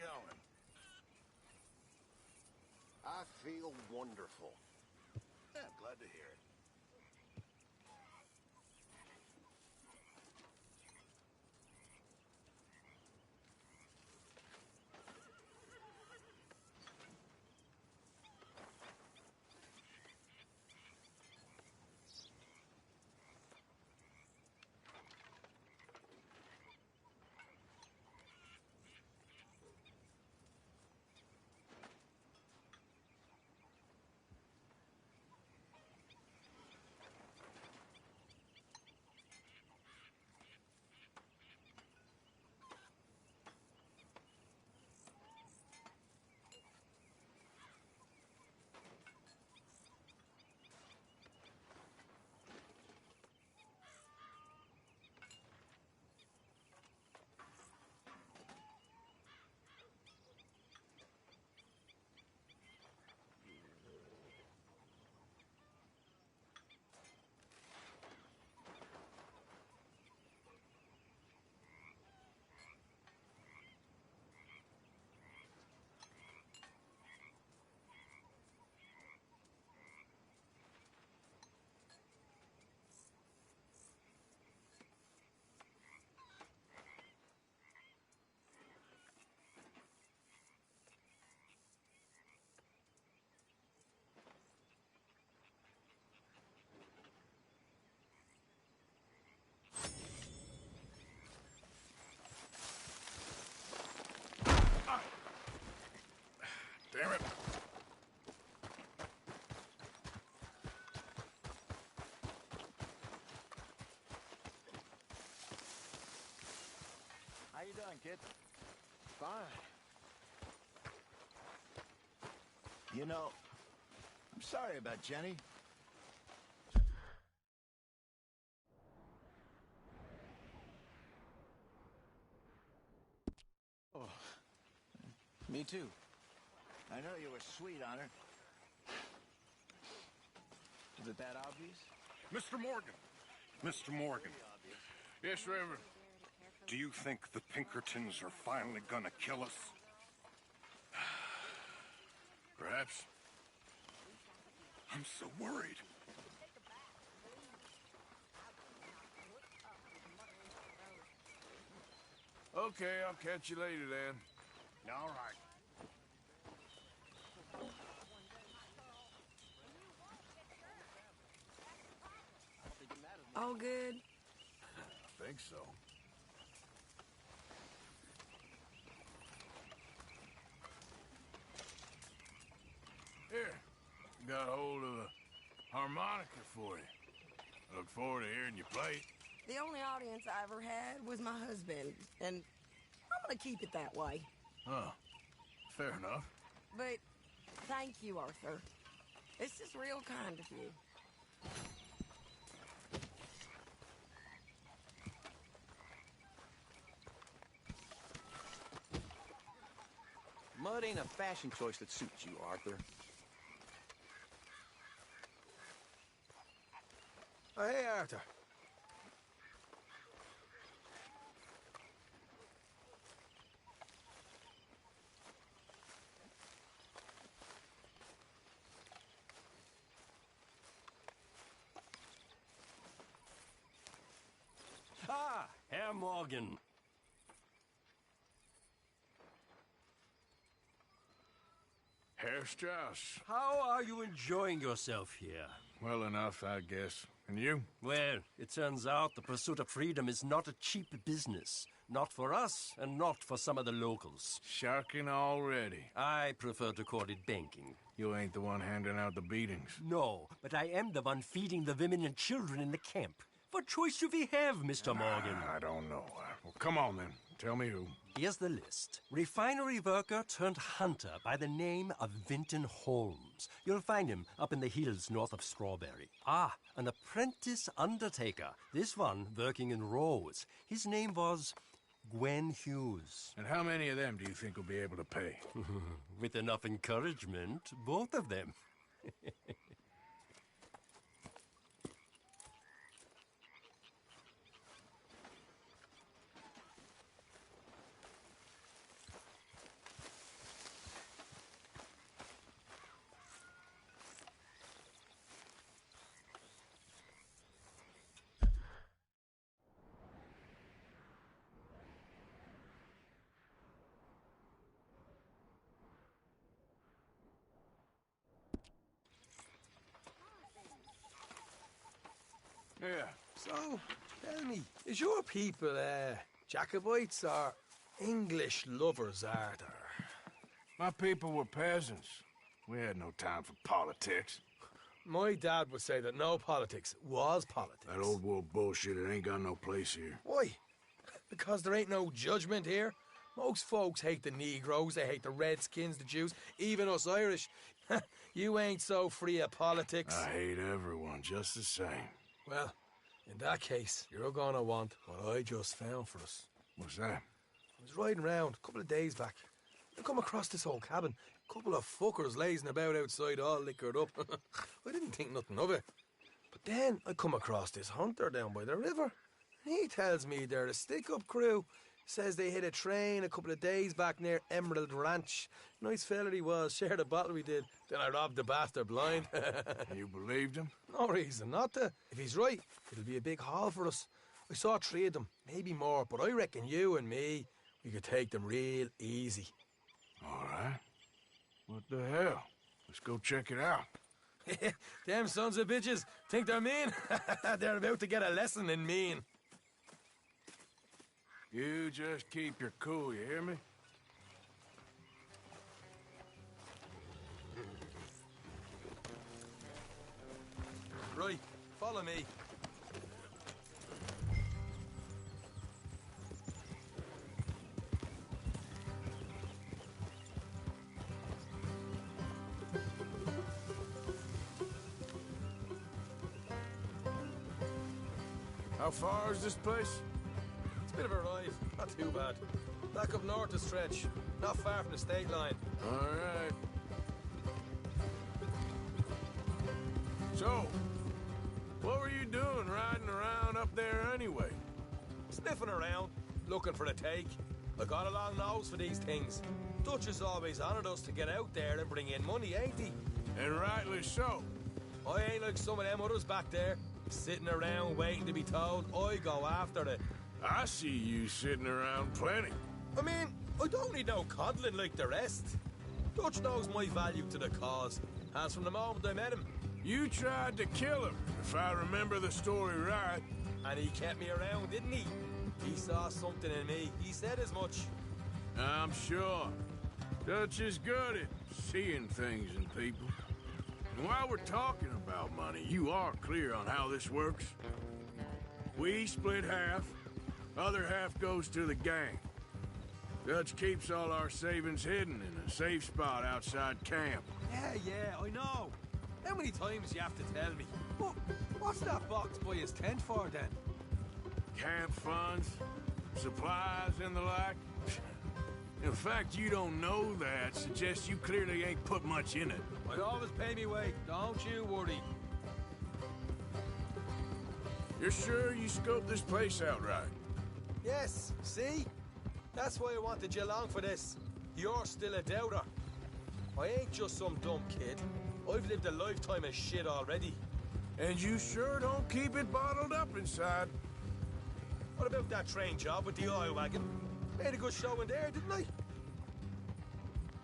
going? I feel wonderful. Yeah, glad to hear it. Damn it. How you doing, kid? Fine. You know, I'm sorry about Jenny. Oh, me too. I know you were sweet on her. Is it that obvious? Mr. Morgan. Mr. Morgan. Yes, Reverend. Do you think the Pinkertons are finally gonna kill us? Perhaps. I'm so worried. Okay, I'll catch you later then. All right. All good? I think so. Here, got a hold of a harmonica for you. I look forward to hearing you play it. The only audience I ever had was my husband, and I'm gonna keep it that way. Oh, fair enough. But thank you, Arthur. This is real kind of you. Mud ain't a fashion choice that suits you, Arthur. Oh, hey, Arthur. Ah, Herr Morgan. Herr Strauss. How are you enjoying yourself here? Well enough, I guess. And you? Well, it turns out the pursuit of freedom is not a cheap business. Not for us, and not for some of the locals. Sharking already. I prefer to call it banking. You ain't the one handing out the beatings. No, but I am the one feeding the women and children in the camp. What choice do we have, Mr. Morgan? I don't know. Well, come on, then. Tell me who. Here's the list. Refinery worker turned hunter by the name of Vinton Holmes. You'll find him up in the hills north of Strawberry. Ah, an apprentice undertaker. This one working in Rose. His name was Gwen Hughes. And how many of them do you think will be able to pay? With enough encouragement, both of them. Now, tell me, is your people, Jacobites or English lovers, Arthur? My people were peasants. We had no time for politics. My dad would say that no politics was politics. That old world bullshit, it ain't got no place here. Why? Because there ain't no judgment here. Most folks hate the Negroes, they hate the Redskins, the Jews, even us Irish. You ain't so free of politics. I hate everyone just the same. Well, in that case, you're gonna want what I just found for us. What's that? I was riding around a couple of days back. I come across this old cabin. A couple of fuckers lazing about outside all liquored up. I didn't think nothing of it. But then I come across this hunter down by the river. And he tells me they're a stick-up crew. Says they hit a train a couple of days back near Emerald Ranch. Nice fella he was, shared a bottle we did. Then I robbed the bastard blind. You believed him? No reason not to. If he's right, it'll be a big haul for us. I saw 3 of them, maybe more, but I reckon you and me, we could take them real easy. All right. What the hell? Let's go check it out. Them sons of bitches think they're mean. They're about to get a lesson in mean. You just keep your cool, you hear me? Right, follow me. How far is this place? It's a bit of a ride, not too bad. Back up north to stretch, not far from the state line. All right. So, what were you doing riding around up there anyway? Sniffing around, looking for a take. I got a long nose for these things. Dutch has always honoured us to get out there and bring in money, ain't he? And rightly so. I ain't like some of them others back there, sitting around waiting to be told. I go after it. I see you sitting around plenty. I mean, I don't need no coddling like the rest. Dutch knows my value to the cause, as from the moment I met him. You tried to kill him, if I remember the story right. And he kept me around, didn't he? He saw something in me. He said as much. I'm sure. Dutch is good at seeing things in people. And while we're talking about money, you are clear on how this works? We split half. Other half goes to the gang. Dutch keeps all our savings hidden in a safe spot outside camp. Yeah, I know. How many times you have to tell me? What's that box by his tent for, then? Camp funds, supplies, and the like. In fact, you don't know that suggests you clearly ain't put much in it. I always pay me weight, don't you worry. You're sure you scoped this place out right? Yes, see? That's why I wanted you along for this. You're still a doubter. I ain't just some dumb kid. I've lived a lifetime of shit already. And you sure don't keep it bottled up inside. What about that train job with the oil wagon? Made a good show in there, didn't I?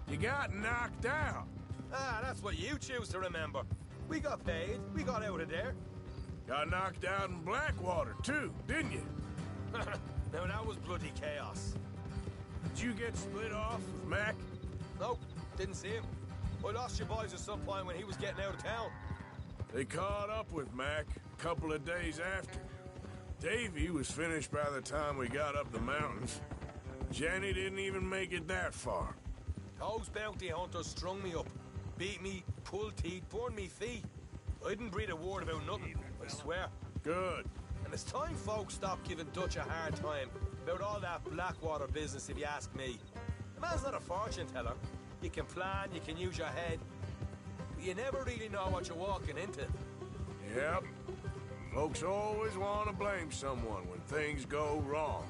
You got knocked out. Ah, that's what you choose to remember. We got paid. We got out of there. Got knocked out in Blackwater, too, didn't you? Now, that was bloody chaos. Did you get split off with Mac? Nope, didn't see him. I lost your boys at some point when he was getting out of town. They caught up with Mac a couple of days after. Davy was finished by the time we got up the mountains. Jenny didn't even make it that far. Those bounty hunters strung me up, beat me, pulled teeth, burned me feet. I didn't breathe a word about nothing, I swear. Good. And it's time folks stopped giving Dutch a hard time about all that Blackwater business, if you ask me. The man's not a fortune teller. You can plan, you can use your head, but you never really know what you're walking into. Yep. Folks always want to blame someone when things go wrong.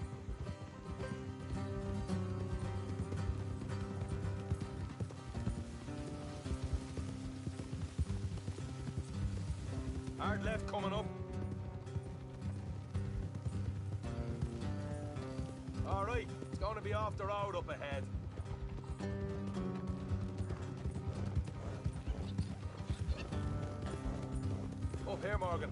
Hard left coming up. All right, it's going to be off the road up ahead. Up here, Morgan.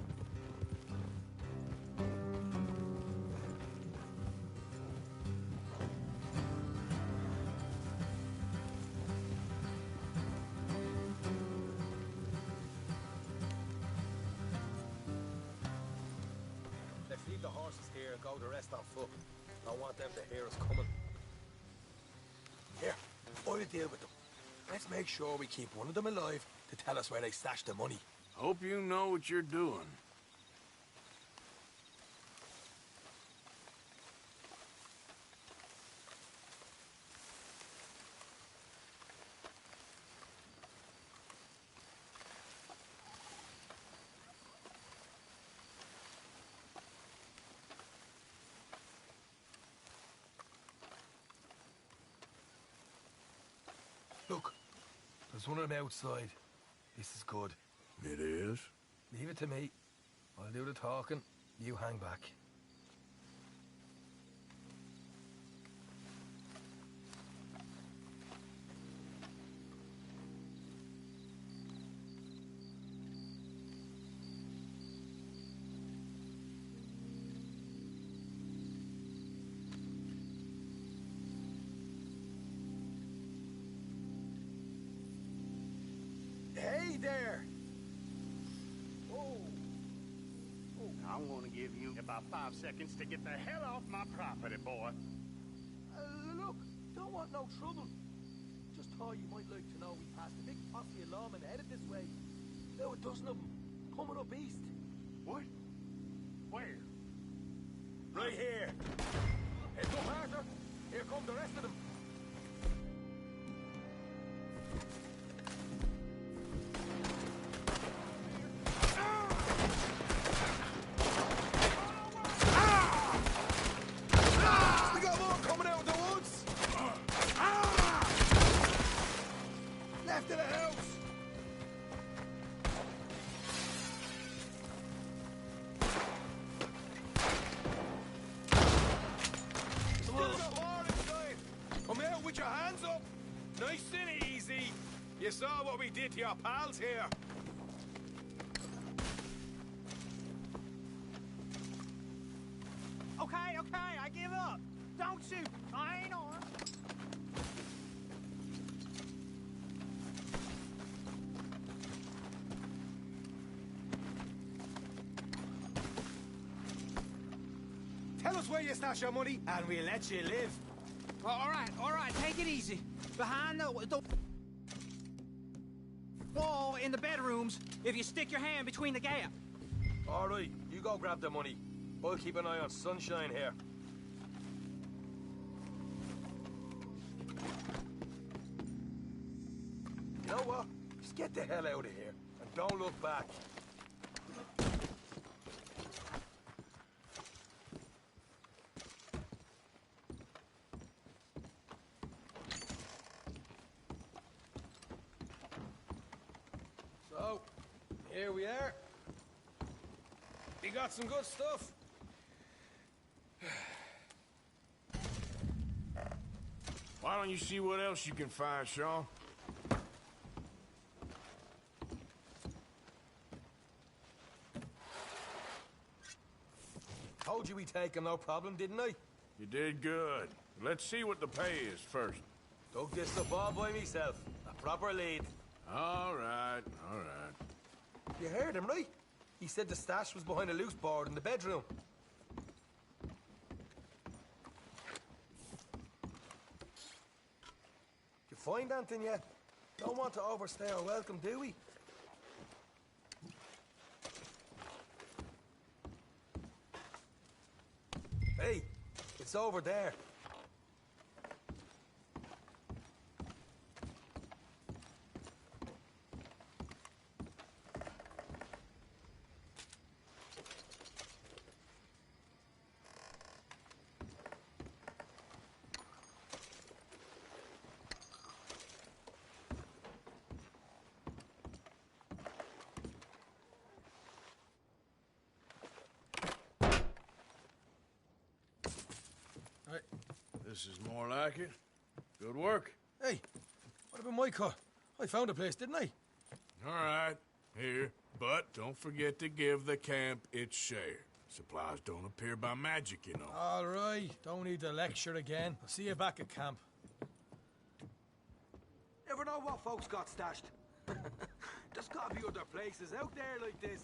know the rest on foot. Don't want them to hear us coming. Here, I'll deal with them. Let's make sure we keep one of them alive to tell us where they stashed the money. Hope you know what you're doing. Look, there's one of them outside. This is good. It is? Leave it to me. I'll do the talking. You hang back. Hey there! I'm gonna give you about 5 seconds to get the hell off my property, boy. Look, don't want no trouble. Just thought you might like to know we passed a big posse of lawmen headed this way. There were a dozen of them, coming up east. What? Where? Right here. Heads up, Arthur. Here come the rest of them. We got more coming out of the woods. Left of the house. Come out with your hands up. Nice and easy. You saw what we did to your pals here. Okay, I give up. Don't shoot. I ain't armed. Tell us where you stash your money, and we'll let you live. All right, take it easy. Behind the wall in the bedrooms, if you stick your hand between the gap. All right, you go grab the money. I'll keep an eye on Sunshine here. You know what? Just get the hell out of here, and don't look back. So, here we are. We got some good stuff. Why don't you see what else you can find, Sean? Told you we'd take him, no problem, didn't I? You did good. Let's see what the pay is first. Dug this up all by myself. A proper lead. All right. You heard him, right? He said the stash was behind a loose board in the bedroom. You find anything yet? Don't want to overstay our welcome, do we? Hey, it's over there. This is more like it. Good work. Hey, what about my car? I found a place, didn't I? All right, here. But don't forget to give the camp its share. Supplies don't appear by magic, you know. All right, don't need to lecture again. I'll see you back at camp. Never know what folks got stashed. There's gotta be other places out there like this.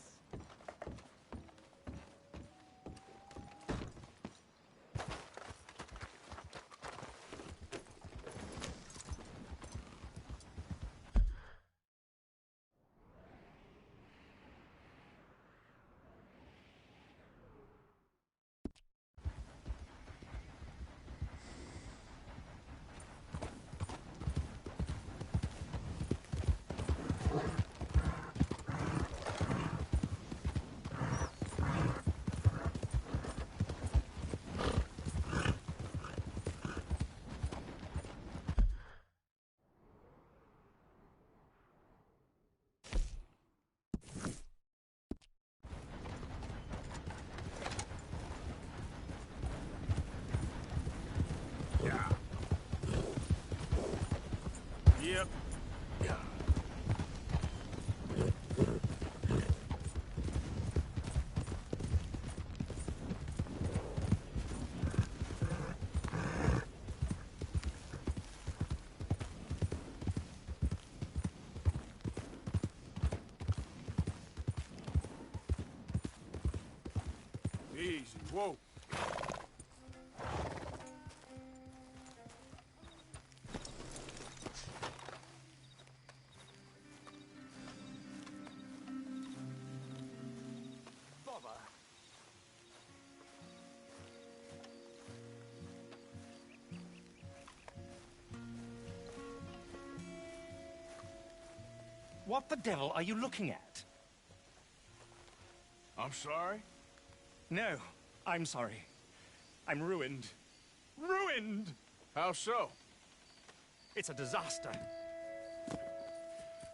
Yep. Easy, whoa. What the devil are you looking at? I'm sorry? No, I'm sorry. I'm ruined. Ruined! How so? It's a disaster.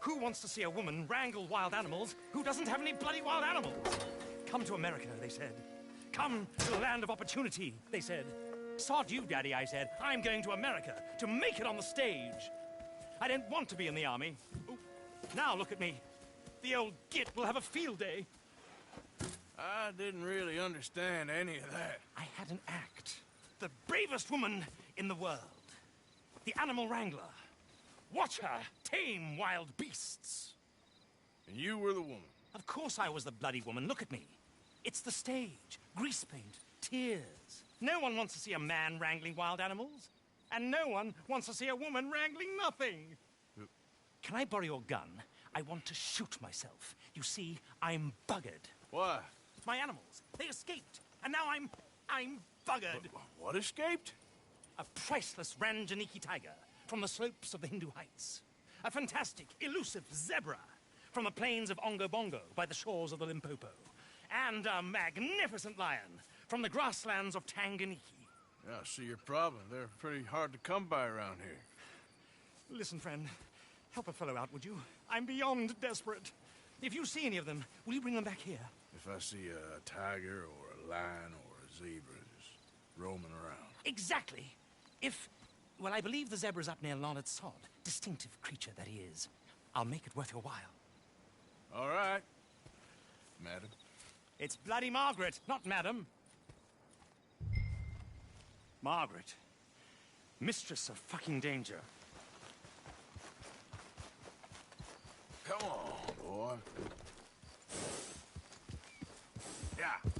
Who wants to see a woman wrangle wild animals who doesn't have any bloody wild animals? Come to America, they said. Come to the land of opportunity, they said. Sod you, Daddy, I said. I'm going to America to make it on the stage. I don't want to be in the army. Ooh. Now look at me. The old git will have a field day. I didn't really understand any of that. I had an act. The bravest woman in the world. The animal wrangler. Watch her tame wild beasts. And you were the woman. Of course I was the bloody woman. Look at me. It's the stage. Grease paint. Tears. No one wants to see a man wrangling wild animals. And no one wants to see a woman wrangling nothing. Can I borrow your gun? I want to shoot myself. You see, I'm buggered. Why? My animals, they escaped. And now I'm buggered. What escaped? A priceless Ranjaniki tiger from the slopes of the Hindu Heights. A fantastic, elusive zebra from the plains of Ongo Bongo by the shores of the Limpopo. And a magnificent lion from the grasslands of Tanganyika. Yeah, I see your problem. They're pretty hard to come by around here. Listen, friend. Help a fellow out, would you? I'm beyond desperate. If you see any of them, will you bring them back here? If I see a tiger or a lion or a zebra just roaming around. Exactly. Well, I believe the zebra's up near Larned Sod. Distinctive creature that he is. I'll make it worth your while. All right, madam. It's bloody Margaret, not madam. Margaret. Mistress of fucking danger. Come on, boy. Yeah.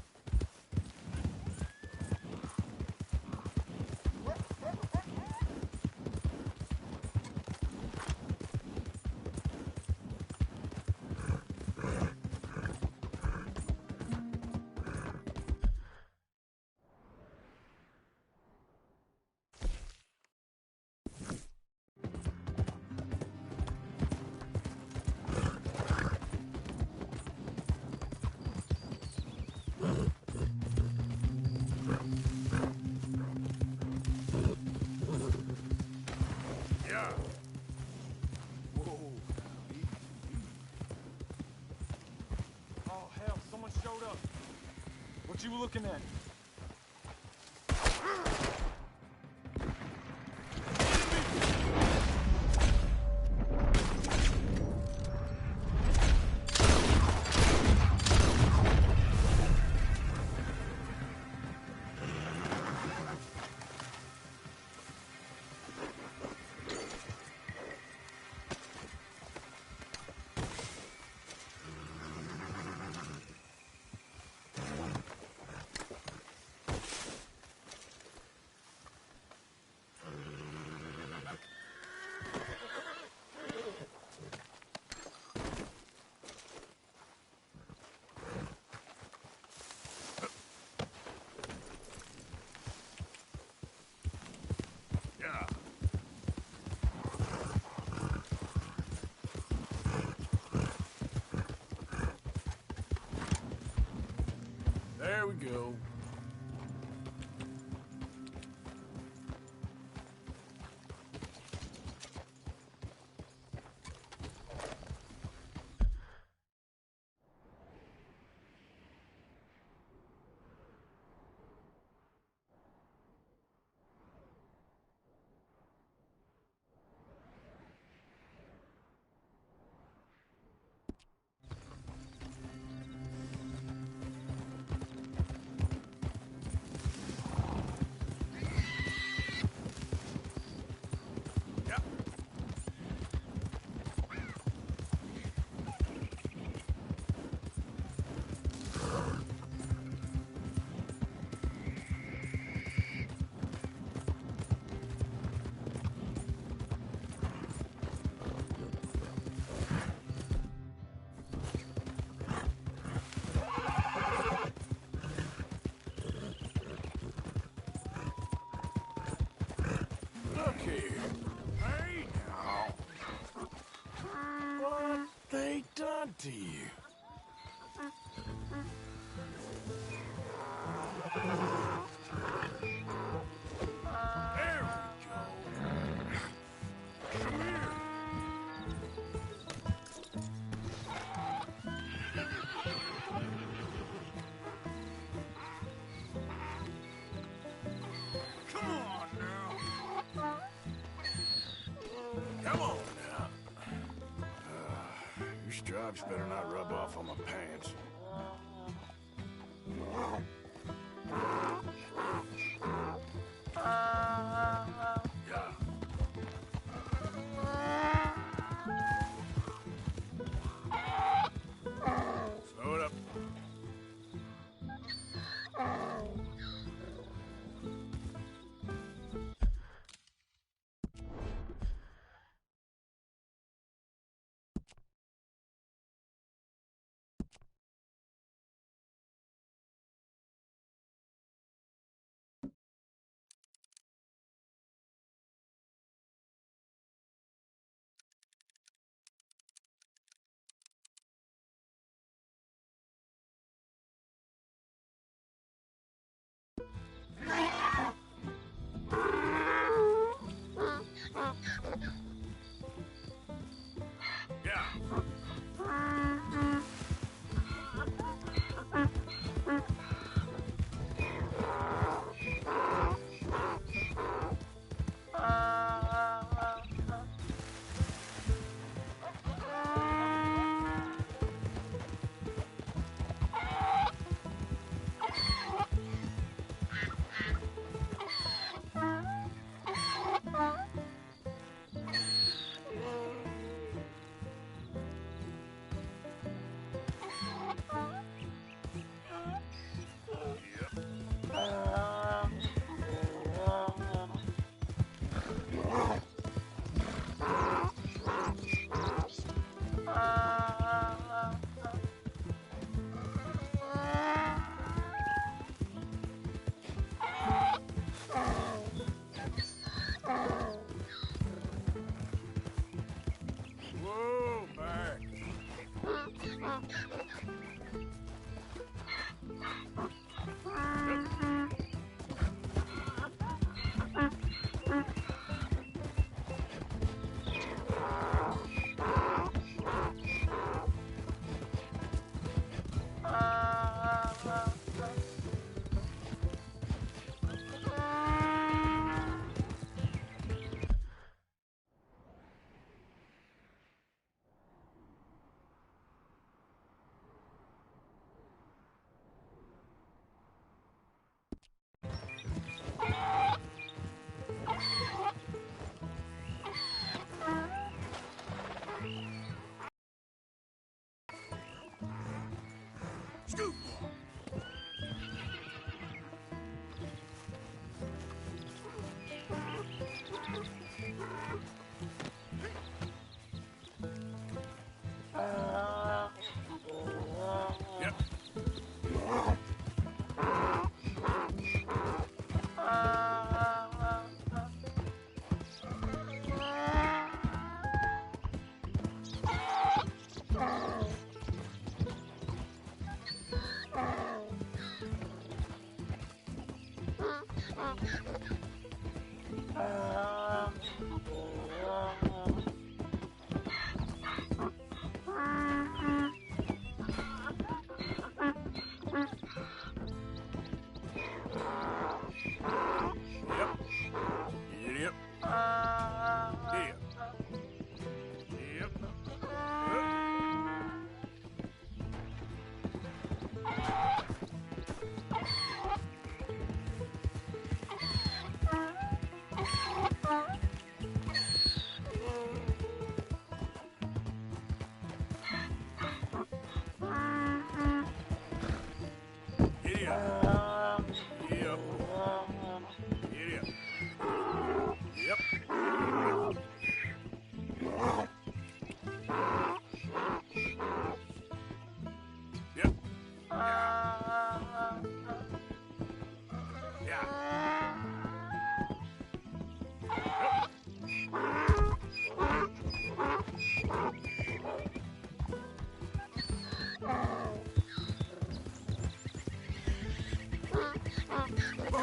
What you looking at? There we go. Look here. Hey now. What they done to you? There we go. Come here. Come on now. Come on now. Your stripes better not rub off on my pants. Yeah. Slow it up. Yeah. Whoa, back. Scoop! Yep.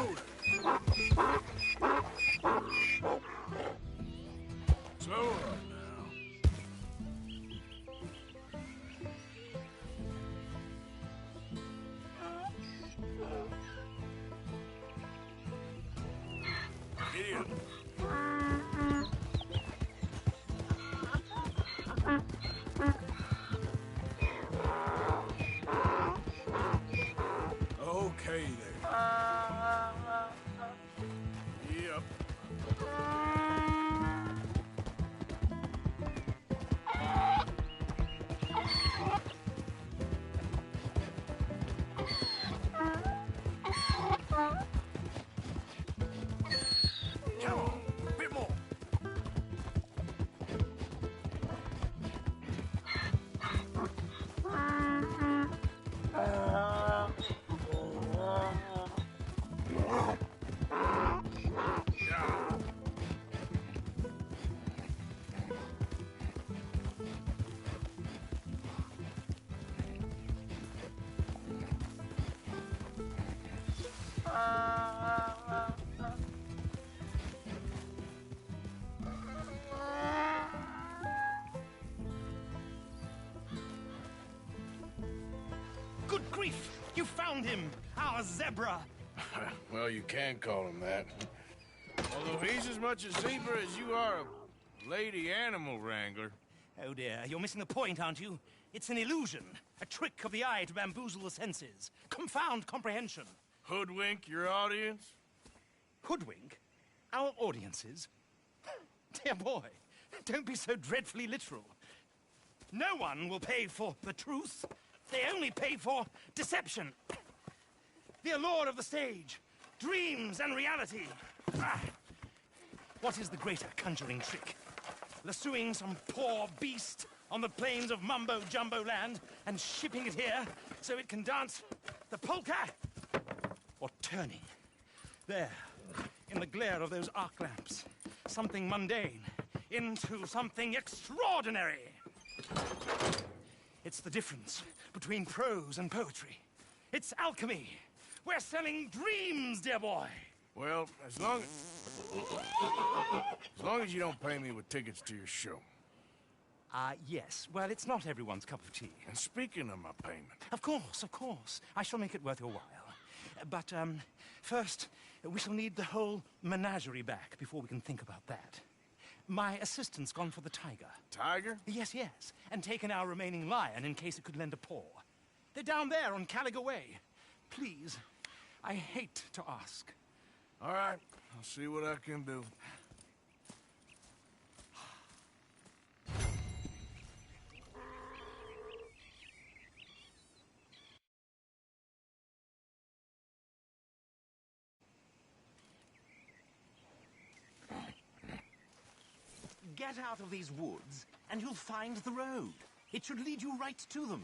loaded. So, now. Idiot. Okay there. Yep. Come on, a bit more. Good grief! You found him! Our zebra! Well, you can call him that. Although he's as much a zebra as you are a lady animal wrangler. Oh dear, you're missing the point, aren't you? It's an illusion. A trick of the eye to bamboozle the senses. Confound comprehension. Hoodwink your audience? Hoodwink? Our audiences? Dear boy, don't be so dreadfully literal. No one will pay for the truth. They only pay for deception. The allure of the stage, dreams and reality. Ah. What is the greater conjuring trick? Lassoing some poor beast on the plains of mumbo-jumbo land and shipping it here so it can dance the polka? Or turning, there, in the glare of those arc lamps, something mundane into something extraordinary? It's the difference between prose and poetry. It's alchemy. We're selling dreams, dear boy. Well, as long as you don't pay me with tickets to your show. Yes. Well, it's not everyone's cup of tea. And speaking of my payment... Of course. I shall make it worth your while. But, first, we shall need the whole menagerie back before we can think about that. My assistant's gone for the tiger. Tiger? Yes. And taken our remaining lion in case it could lend a paw. They're down there on Caliga Way. Please, I hate to ask. All right, I'll see what I can do. Get out of these woods, and you'll find the road. It should lead you right to them.